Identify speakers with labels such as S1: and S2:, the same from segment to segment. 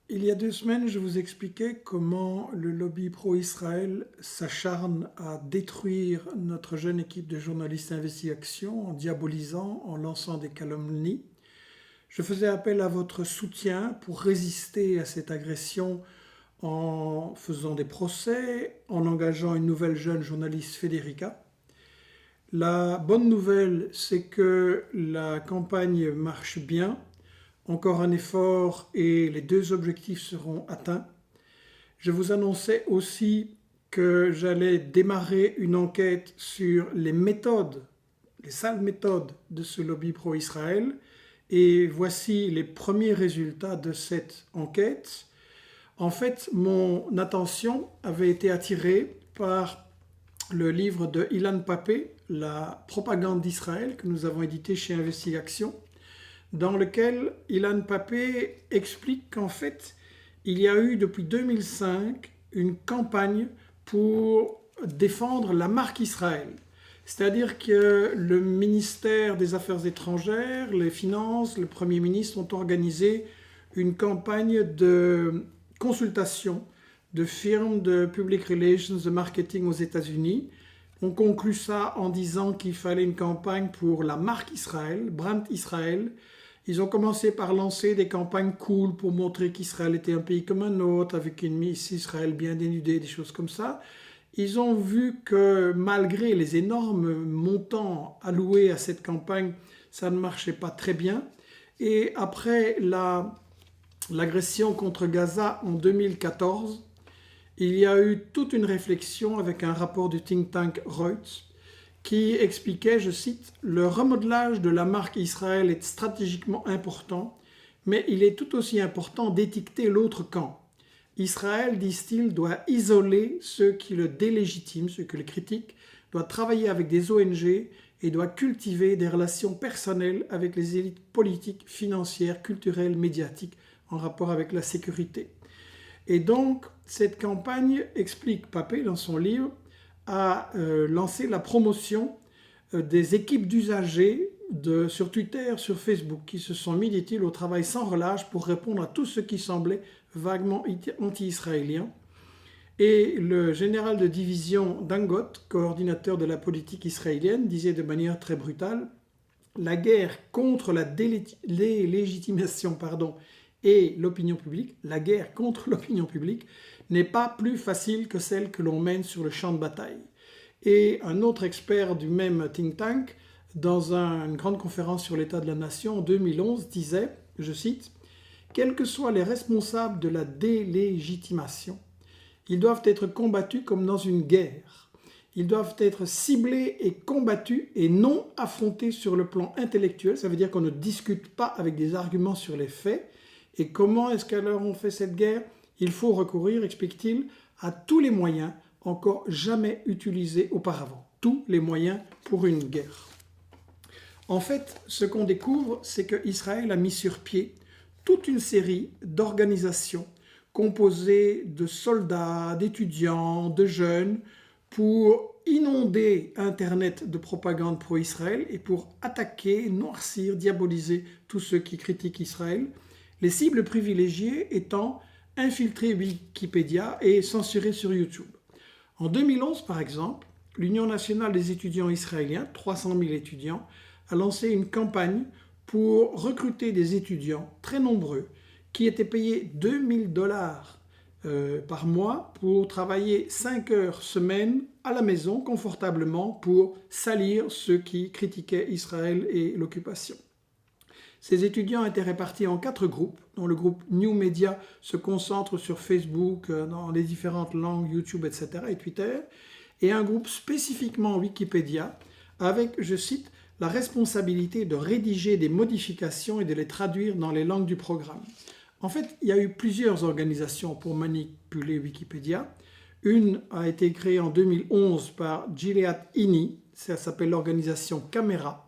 S1: Il y a 2 semaines, je vous expliquais comment le lobby pro-Israël s'acharne à détruire notre jeune équipe de journalistes investigation en diabolisant, en lançant des calomnies. Je faisais appel à votre soutien pour résister à cette agression en faisant des procès, en engageant une nouvelle jeune journaliste, Federica. La bonne nouvelle, c'est que la campagne marche bien. Encore un effort et les 2 objectifs seront atteints. Je vous annonçais aussi que j'allais démarrer une enquête sur les méthodes, les sales méthodes de ce lobby pro-Israël. Et voici les premiers résultats de cette enquête. En fait, mon attention avait été attirée par le livre de Ilan Pappé, La propagande d'Israël, que nous avons édité chez Investigation, dans lequel Ilan Pappé explique qu'en fait, il y a eu depuis 2005 une campagne pour défendre la marque Israël. C'est-à-dire que le ministère des Affaires étrangères, les Finances, le Premier ministre ont organisé une campagne de consultation de firmes de public relations, de marketing aux États-Unis. On conclut ça en disant qu'il fallait une campagne pour la marque Israël, brand Israël. Ils ont commencé par lancer des campagnes cool pour montrer qu'Israël était un pays comme un autre, avec une Miss Israël bien dénudée, des choses comme ça. Ils ont vu que malgré les énormes montants alloués à cette campagne, ça ne marchait pas très bien. Et après l'agression contre Gaza en 2014, il y a eu toute une réflexion avec un rapport du think tank Reuters qui expliquait, je cite, « Le remodelage de la marque Israël est stratégiquement important, mais il est tout aussi important d'étiqueter l'autre camp. Israël, disent-ils, doit isoler ceux qui le délégitiment, ceux qui le critiquent, doit travailler avec des ONG et doit cultiver des relations personnelles avec les élites politiques, financières, culturelles, médiatiques en rapport avec la sécurité. » Et donc, cette campagne, explique Pappé dans son livre, a lancé la promotion des équipes d'usagers sur Twitter, sur Facebook, qui se sont mis, dit-il, au travail sans relâche pour répondre à tout ce qui semblait vaguement anti-israélien. Et le général de division Dangot, coordinateur de la politique israélienne, disait de manière très brutale, « La guerre contre la délégitimation et l'opinion publique, la guerre contre l'opinion publique, n'est pas plus facile que celle que l'on mène sur le champ de bataille. » Et un autre expert du même think tank, dans une grande conférence sur l'état de la nation en 2011, disait, je cite, « Quels que soient les responsables de la délégitimation, ils doivent être combattus comme dans une guerre. Ils doivent être ciblés et combattus et non affrontés sur le plan intellectuel. » Ça veut dire qu'on ne discute pas avec des arguments sur les faits. Et comment est-ce qu'alors on fait cette guerre? Il faut recourir, explique-t-il, à tous les moyens encore jamais utilisés auparavant. Tous les moyens pour une guerre. En fait, ce qu'on découvre, c'est qu'Israël a mis sur pied toute une série d'organisations composées de soldats, d'étudiants, de jeunes, pour inonder Internet de propagande pro-Israël et pour attaquer, noircir, diaboliser tous ceux qui critiquent Israël. Les cibles privilégiées étant infiltrer Wikipédia et censurer sur YouTube. En 2011, par exemple, l'Union nationale des étudiants israéliens, 300 000 étudiants, a lancé une campagne pour recruter des étudiants très nombreux qui étaient payés $2000 par mois pour travailler 5 heures semaine à la maison confortablement pour salir ceux qui critiquaient Israël et l'occupation. Ces étudiants étaient répartis en 4 groupes, dont le groupe New Media se concentre sur Facebook, dans les différentes langues, YouTube, etc. et Twitter, et un groupe spécifiquement Wikipédia, avec, je cite, la responsabilité de rédiger des modifications et de les traduire dans les langues du programme. En fait, il y a eu plusieurs organisations pour manipuler Wikipédia. Une a été créée en 2011 par Gilead Inny, ça s'appelle l'organisation Camera.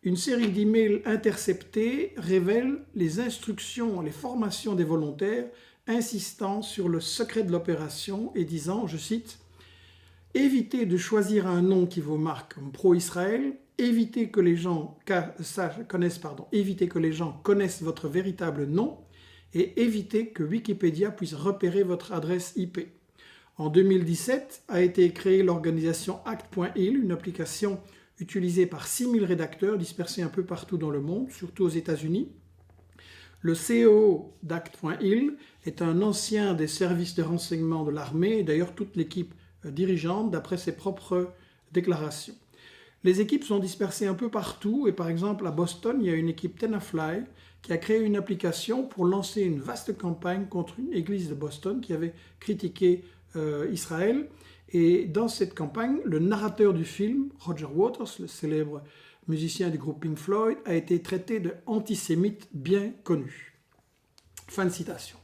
S1: Une série d'emails interceptés révèle les instructions, les formations des volontaires insistant sur le secret de l'opération et disant, je cite, « Évitez de choisir un nom qui vous marque comme pro-Israël, évitez que les gens connaissent votre véritable nom et éviter que Wikipédia puisse repérer votre adresse IP. En 2017 a été créée l'organisation Act.il, une application utilisée par 6000 rédacteurs dispersés un peu partout dans le monde, surtout aux États-Unis. Le CEO d'Act.il est un ancien des services de renseignement de l'armée, et d'ailleurs toute l'équipe dirigeante d'après ses propres déclarations. Les équipes sont dispersées un peu partout et par exemple à Boston, il y a une équipe Tenafly qui a créé une application pour lancer une vaste campagne contre une église de Boston qui avait critiqué Israël. Et dans cette campagne, le narrateur du film, Roger Waters, le célèbre musicien du groupe Pink Floyd, a été traité d'antisémite bien connu. Fin de citation.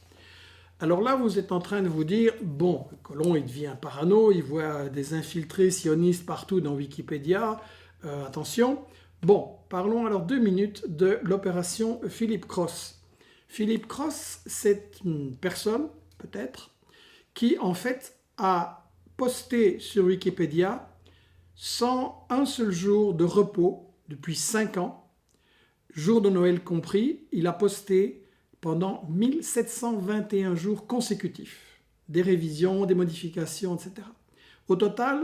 S1: Alors là, vous êtes en train de vous dire, bon, Colomb, il devient parano, il voit des infiltrés sionistes partout dans Wikipédia, attention. Bon, parlons alors 2 minutes de l'opération Philip Cross. Philip Cross, c'est une personne, peut-être, qui en fait a posté sur Wikipédia sans un seul jour de repos depuis 5 ans, jour de Noël compris, il a posté pendant 1721 jours consécutifs, des révisions, des modifications, etc. Au total,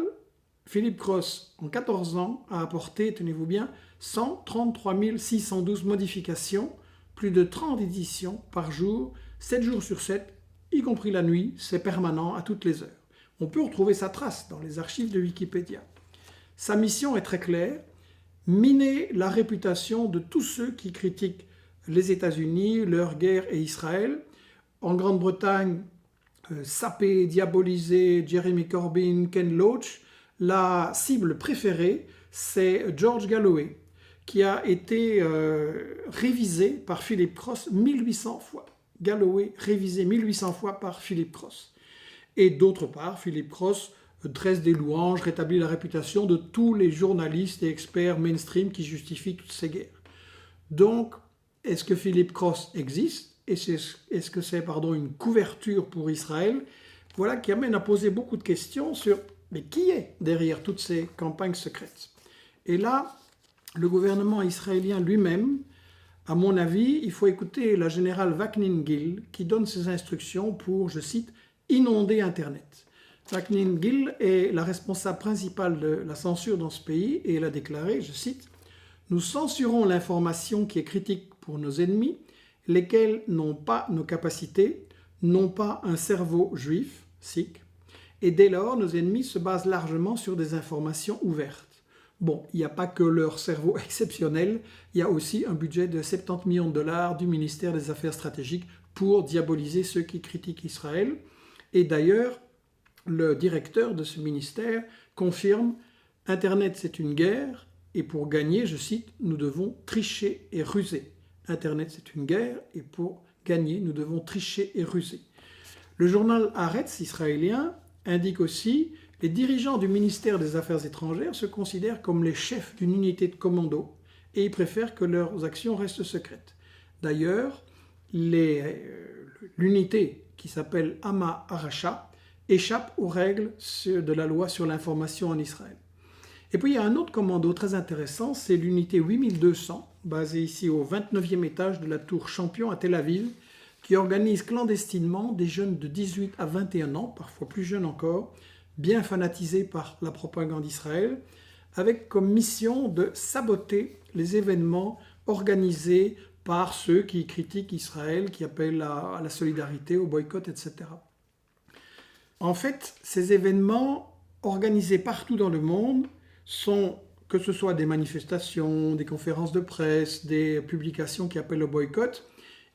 S1: Philip Cross, en 14 ans, a apporté, tenez-vous bien, 133 612 modifications, plus de 30 éditions par jour, 7 jours sur 7, y compris la nuit, c'est permanent à toutes les heures. On peut retrouver sa trace dans les archives de Wikipédia. Sa mission est très claire, miner la réputation de tous ceux qui critiquent les États-Unis, leur guerre et Israël. En Grande-Bretagne, saper, diaboliser Jeremy Corbyn, Ken Loach. La cible préférée, c'est George Galloway, qui a été révisé par Philip Cross 1800 fois. Galloway révisé 1800 fois par Philip Cross. Et d'autre part, Philip Cross dresse des louanges, rétablit la réputation de tous les journalistes et experts mainstream qui justifient toutes ces guerres. Donc, est-ce que Philip Cross existe? Est-ce que c'est une couverture pour Israël? Voilà qui amène à poser beaucoup de questions sur mais qui est derrière toutes ces campagnes secrètes? Et là, le gouvernement israélien lui-même, à mon avis, il faut écouter la générale Vaknin Gil qui donne ses instructions pour, je cite, inonder Internet. Vaknin Gil est la responsable principale de la censure dans ce pays et elle a déclaré, je cite, « Nous censurons l'information qui est critique pour nos ennemis, lesquels n'ont pas nos capacités, n'ont pas un cerveau juif, sikh, et dès lors, nos ennemis se basent largement sur des informations ouvertes. Bon, il n'y a pas que leur cerveau exceptionnel, il y a aussi un budget de 70 millions de dollars du ministère des Affaires stratégiques pour diaboliser ceux qui critiquent Israël. Et d'ailleurs, le directeur de ce ministère confirme « Internet, c'est une guerre, et pour gagner, je cite, nous devons tricher et ruser. Internet, c'est une guerre, et pour gagner, nous devons tricher et ruser. » Le journal Haaretz israélien indique aussi « Les dirigeants du ministère des Affaires étrangères se considèrent comme les chefs d'une unité de commando et ils préfèrent que leurs actions restent secrètes. D'ailleurs, l'unité qui s'appelle Hama Aracha échappe aux règles de la loi sur l'information en Israël. » Et puis il y a un autre commando très intéressant, c'est l'unité 8200, basée ici au 29e étage de la tour Champion à Tel Aviv, qui organise clandestinement des jeunes de 18 à 21 ans, parfois plus jeunes encore, bien fanatisés par la propagande d'Israël, avec comme mission de saboter les événements organisés par ceux qui critiquent Israël, qui appellent à la solidarité, au boycott, etc. En fait, ces événements organisés partout dans le monde sont, que ce soit des manifestations, des conférences de presse, des publications qui appellent au boycott,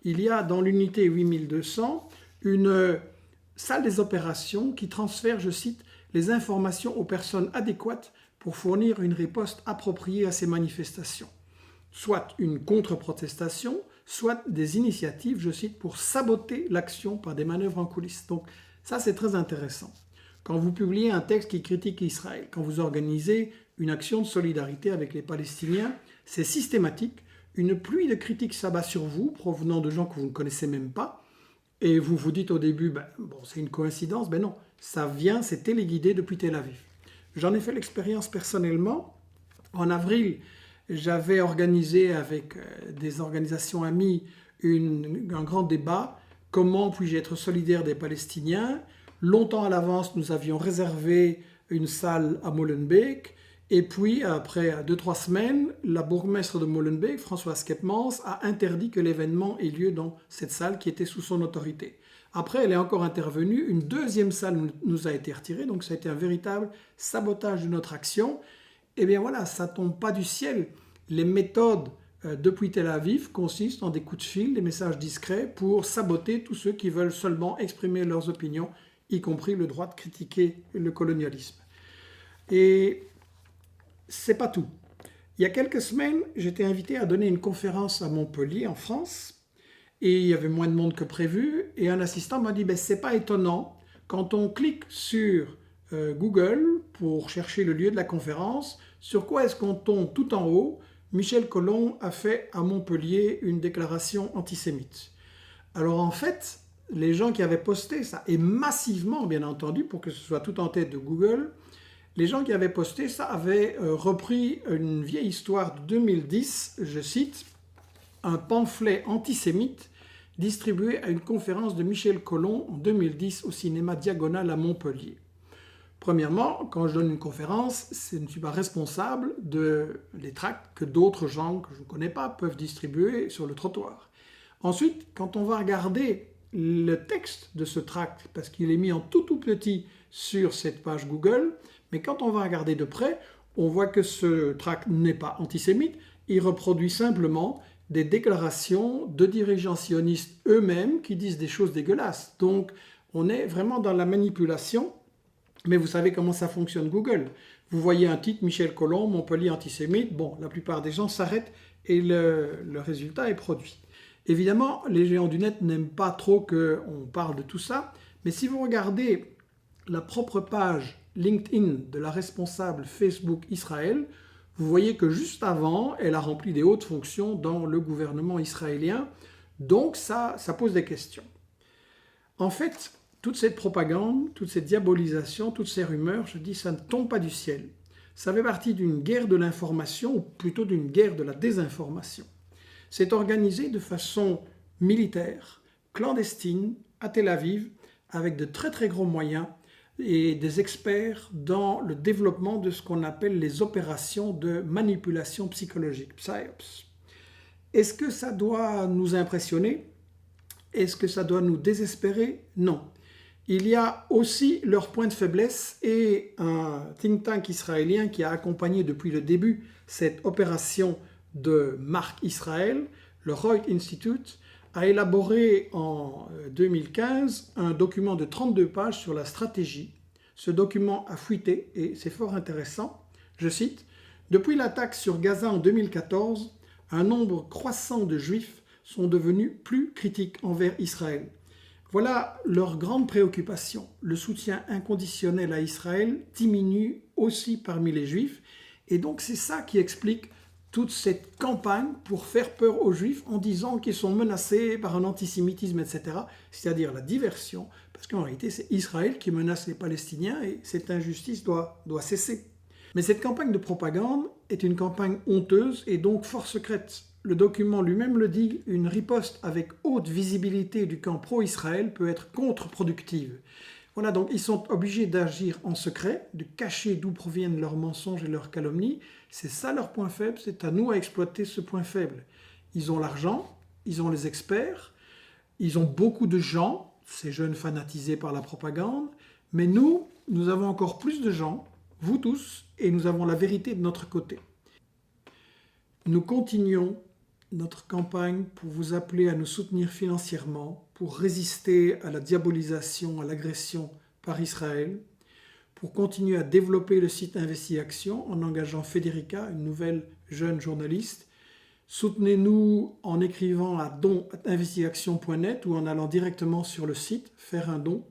S1: il y a dans l'unité 8200 une salle des opérations qui transfère, je cite, les informations aux personnes adéquates pour fournir une riposte appropriée à ces manifestations. Soit une contre-protestation, soit des initiatives, je cite, pour saboter l'action par des manœuvres en coulisses. Donc ça, c'est très intéressant. Quand vous publiez un texte qui critique Israël, quand vous organisez une action de solidarité avec les Palestiniens, c'est systématique. Une pluie de critiques s'abat sur vous, provenant de gens que vous ne connaissez même pas, et vous vous dites au début, c'est une coïncidence. Ben non, ça vient, c'est téléguidé depuis Tel Aviv. J'en ai fait l'expérience personnellement. En avril, j'avais organisé avec des organisations amies un grand débat Comment puis-je être solidaire des Palestiniens? Longtemps à l'avance, nous avions réservé une salle à Molenbeek. Et puis, après 2-3 semaines, la bourgmestre de Molenbeek, Françoise Keppmans, a interdit que l'événement ait lieu dans cette salle qui était sous son autorité. Après, elle est encore intervenue. Une deuxième salle nous a été retirée. Donc, ça a été un véritable sabotage de notre action. Eh bien voilà, ça ne tombe pas du ciel. Les méthodes depuis Tel Aviv consistent en des coups de fil, des messages discrets pour saboter tous ceux qui veulent seulement exprimer leurs opinions, y compris le droit de critiquer le colonialisme. Et c'est pas tout. Il y a quelques semaines, j'étais invité à donner une conférence à Montpellier, en France, et il y avait moins de monde que prévu, et un assistant m'a dit « c'est pas étonnant, quand on clique sur Google pour chercher le lieu de la conférence, sur quoi est-ce qu'on tombe tout en haut? Michel Colomb a fait à Montpellier une déclaration antisémite. » Alors en fait, les gens qui avaient posté ça, et massivement bien entendu, pour que ce soit tout en tête de Google, les gens qui avaient posté ça avaient repris une vieille histoire de 2010, je cite, un pamphlet antisémite distribué à une conférence de Michel Colomb en 2010 au cinéma Diagonale à Montpellier. Premièrement, quand je donne une conférence, je ne suis pas responsable des tracts que d'autres gens que je ne connais pas peuvent distribuer sur le trottoir. Ensuite, quand on va regarder le texte de ce tract, parce qu'il est mis en tout petit sur cette page Google, mais quand on va regarder de près, on voit que ce tract n'est pas antisémite, il reproduit simplement des déclarations de dirigeants sionistes eux-mêmes qui disent des choses dégueulasses. Donc, on est vraiment dans la manipulation. Mais vous savez comment ça fonctionne Google. Vous voyez un titre, Michel Colomb, Montpellier antisémite, bon, la plupart des gens s'arrêtent et le résultat est produit. Évidemment, les géants du net n'aiment pas trop qu'on parle de tout ça, mais si vous regardez la propre page LinkedIn de la responsable Facebook Israël, vous voyez que juste avant, elle a rempli des hautes fonctions dans le gouvernement israélien, donc ça pose des questions. En fait, toute cette propagande, toute cette diabolisation, toutes ces rumeurs, je dis, ça ne tombe pas du ciel. Ça fait partie d'une guerre de l'information, ou plutôt d'une guerre de la désinformation. C'est organisé de façon militaire, clandestine, à Tel Aviv, avec de très très gros moyens et des experts dans le développement de ce qu'on appelle les opérations de manipulation psychologique, PSYOPs. Est-ce que ça doit nous impressionner? Est-ce que ça doit nous désespérer? Non. Il y a aussi leurs points de faiblesse et un think tank israélien qui a accompagné depuis le début cette opération de marque Israël, le Reut Institute, a élaboré en 2015 un document de 32 pages sur la stratégie. Ce document a fuité et c'est fort intéressant. Je cite, « Depuis l'attaque sur Gaza en 2014, un nombre croissant de Juifs sont devenus plus critiques envers Israël. Voilà leur grande préoccupation. Le soutien inconditionnel à Israël diminue aussi parmi les Juifs. Et donc c'est ça qui explique toute cette campagne pour faire peur aux Juifs en disant qu'ils sont menacés par un antisémitisme, etc. C'est-à-dire la diversion, parce qu'en réalité c'est Israël qui menace les Palestiniens et cette injustice doit cesser. Mais cette campagne de propagande est une campagne honteuse et donc fort secrète. Le document lui-même le dit, une riposte avec haute visibilité du camp pro-Israël peut être contre-productive. Voilà, donc ils sont obligés d'agir en secret, de cacher d'où proviennent leurs mensonges et leurs calomnies. C'est ça leur point faible, c'est à nous à exploiter ce point faible. Ils ont l'argent, ils ont les experts, ils ont beaucoup de gens, ces jeunes fanatisés par la propagande, mais nous avons encore plus de gens, vous tous, et nous avons la vérité de notre côté. Nous continuons notre campagne pour vous appeler à nous soutenir financièrement, pour résister à la diabolisation, à l'agression par Israël, pour continuer à développer le site Investi Action en engageant Federica, une nouvelle jeune journaliste. Soutenez-nous en écrivant à don@investiaction.net ou en allant directement sur le site, faire un don.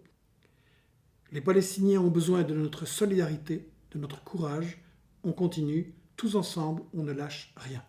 S1: Les Palestiniens ont besoin de notre solidarité, de notre courage. On continue, tous ensemble, on ne lâche rien.